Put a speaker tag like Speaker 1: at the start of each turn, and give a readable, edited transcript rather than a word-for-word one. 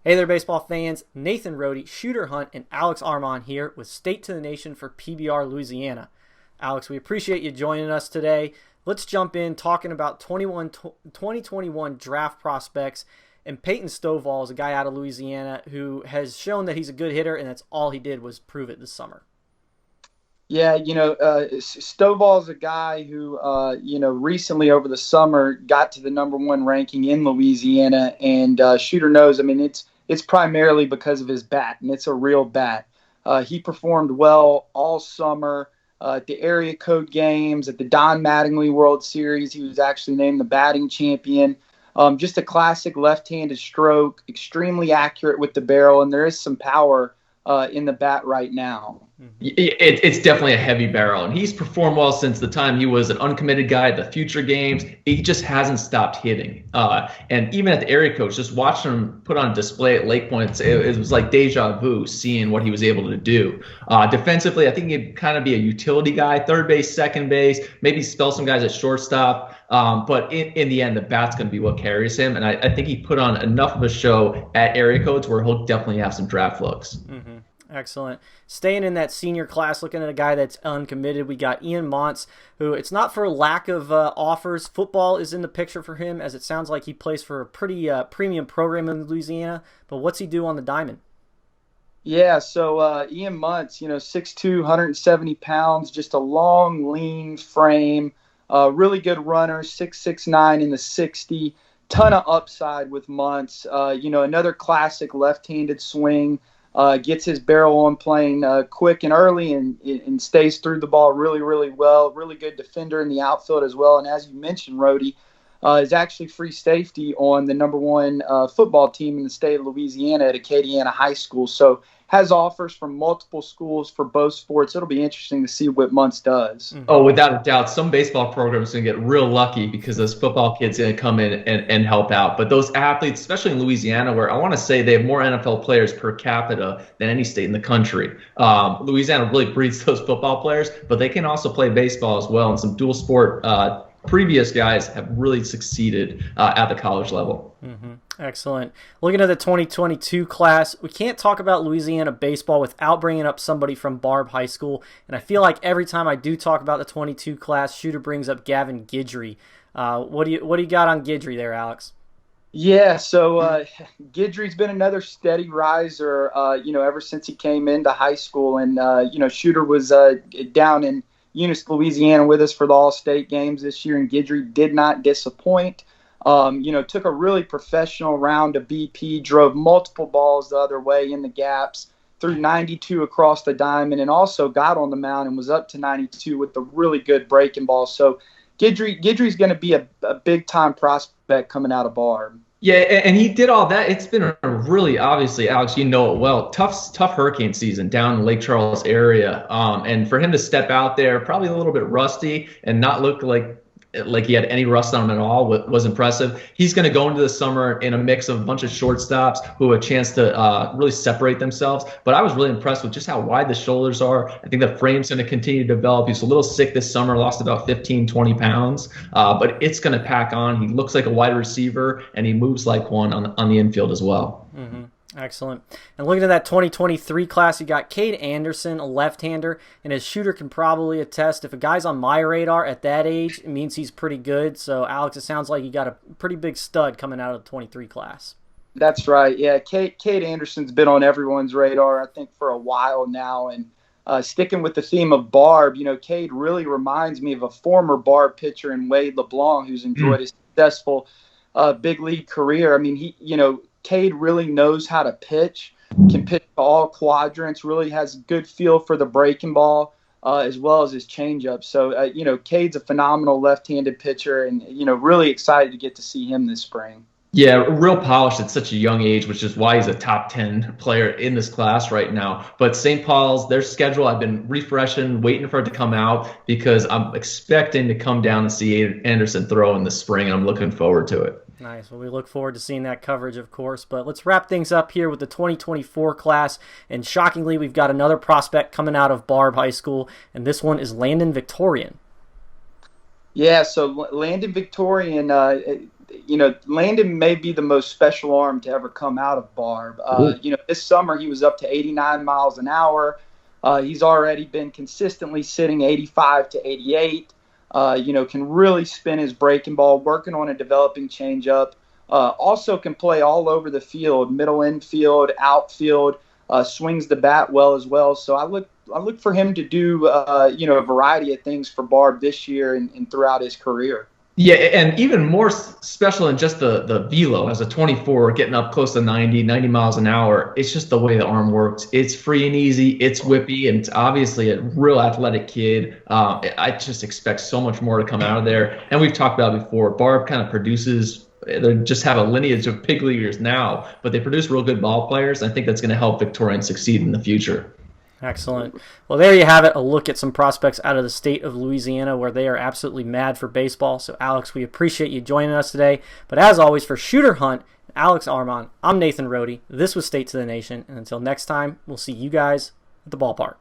Speaker 1: Hey there, baseball fans. Nathan Rohde, Shooter Hunt, and Alex Armand here with State to the Nation for PBR Louisiana. Alex, we appreciate you joining us today. Let's jump in talking about 2021 draft prospects. And Peyton Stovall is a guy out of Louisiana who has shown that he's a good hitter, and that's all he did was prove it this summer.
Speaker 2: Yeah, Stovall's a guy who, recently over the summer got to the #1 ranking in Louisiana, and Shooter knows. I mean, it's primarily because of his bat, and it's a real bat. He performed well all summer at the area code games, at the Don Mattingly World Series. He was actually named the batting champion. Just a classic left-handed stroke, extremely accurate with the barrel, and there is some power in the bat right now.
Speaker 3: It's definitely a heavy barrel, and he's performed well since the time he was an uncommitted guy at the future games. He just hasn't stopped hitting. And even at the area coach, just watching him put on display at Lake Point, it was like deja vu seeing what he was able to do. Defensively, I think he'd kind of be a utility guy, third base, second base, maybe spell some guys at shortstop. But in the end, the bat's going to be what carries him. And I think he put on enough of a show at area codes where he'll definitely have some draft looks.
Speaker 1: Mm-hmm. Excellent. Staying in that senior class, looking at a guy that's uncommitted, we got Ian Muntz, who it's not for lack of offers. Football is in the picture for him, as it sounds like he plays for a pretty premium program in Louisiana. But what's he do on the diamond?
Speaker 2: Yeah, so Ian Muntz, 6'2", 170 pounds, just a long, lean frame, really good runner, 6'9" in the 60. Ton of upside with Muntz. Another classic left-handed swing. Gets his barrel on playing quick and early and stays through the ball really, really well. Really good defender in the outfield as well. And as you mentioned, Rohde is actually free safety on the #1 football team in the state of Louisiana at Acadiana High School. So has offers from multiple schools for both sports. It'll be interesting to see what Muntz does.
Speaker 3: Oh, without a doubt, some baseball programs are going to get real lucky because those football kids are going to come in and help out. But those athletes, especially in Louisiana, where I want to say they have more NFL players per capita than any state in the country. Louisiana really breeds those football players, but they can also play baseball as well. And some dual sport previous guys have really succeeded at the college level.
Speaker 1: Mm-hmm. Excellent. Looking at the 2022 class, we can't talk about Louisiana baseball without bringing up somebody from Barbe High School. And I feel like every time I do talk about the 22 class, Shooter brings up Gavin Guidry. What do you got on Guidry there, Alex?
Speaker 2: Yeah, so Guidry's been another steady riser, ever since he came into high school. And, Shooter was down in Eunice, Louisiana with us for the All-State games this year, and Guidry did not disappoint. Took a really professional round of BP, drove multiple balls the other way in the gaps, threw 92 across the diamond, and also got on the mound and was up to 92 with a really good breaking ball. So Guidry's going to be a big-time prospect coming out of Barbe.
Speaker 3: Yeah, and he did all that. It's been a really, obviously, Alex, you know it well, tough hurricane season down in the Lake Charles area. And for him to step out there, probably a little bit rusty and not look like he had any rust on him at all was impressive. He's going to go into the summer in a mix of a bunch of shortstops who have a chance to really separate themselves. But I was really impressed with just how wide the shoulders are. I think the frame's going to continue to develop. He's a little sick this summer, lost about 15, 20 pounds. But it's going to pack on. He looks like a wide receiver, and he moves like one on the infield as well.
Speaker 1: Mm-hmm. Excellent. And looking at that 2023 class, you got Cade Anderson, a left-hander, and his Shooter can probably attest. If a guy's on my radar at that age, it means he's pretty good. So, Alex, it sounds like you got a pretty big stud coming out of the 23 class.
Speaker 2: That's right. Yeah, Cade Anderson's been on everyone's radar, I think, for a while now. And sticking with the theme of Barbe, Cade really reminds me of a former Barbe pitcher in Wade LeBlanc who's enjoyed a successful big league career. I mean, Cade really knows how to pitch, can pitch all quadrants, really has good feel for the breaking ball as well as his changeup. So, Cade's a phenomenal left-handed pitcher and, really excited to get to see him this spring.
Speaker 3: Yeah, real polished at such a young age, which is why he's a top 10 player in this class right now. But St. Paul's, their schedule, I've been refreshing, waiting for it to come out because I'm expecting to come down and see Anderson throw in the spring, and I'm looking forward to it.
Speaker 1: Nice. Well, we look forward to seeing that coverage, of course. But let's wrap things up here with the 2024 class. And shockingly, we've got another prospect coming out of Barbe High School, and this one is Landon Victorian.
Speaker 2: Yeah, so Landon Victorian, Landon may be the most special arm to ever come out of Barb. This summer he was up to 89 miles an hour. He's already been consistently sitting 85 to 88. Can really spin his breaking ball, working on a developing changeup. Also can play all over the field, middle infield, outfield, swings the bat well as well. So I look for him to do, a variety of things for Barb this year and throughout his career.
Speaker 3: Yeah, and even more special than just the velo as a 24 getting up close to 90 miles an hour. It's just the way the arm works. It's free and easy. It's whippy, and it's obviously a real athletic kid. I just expect so much more to come out of there. And we've talked about it before. Barb kind of produces. They just have a lineage of big leaguers now, but they produce real good ball players. I think that's going to help Victorian succeed in the future.
Speaker 1: Excellent. Well, there you have it, a look at some prospects out of the state of Louisiana where they are absolutely mad for baseball. So, Alex, we appreciate you joining us today. But as always, for Shooter Hunt, Alex Armand, I'm Nathan Rohde. This was State to the Nation. And until next time, we'll see you guys at the ballpark.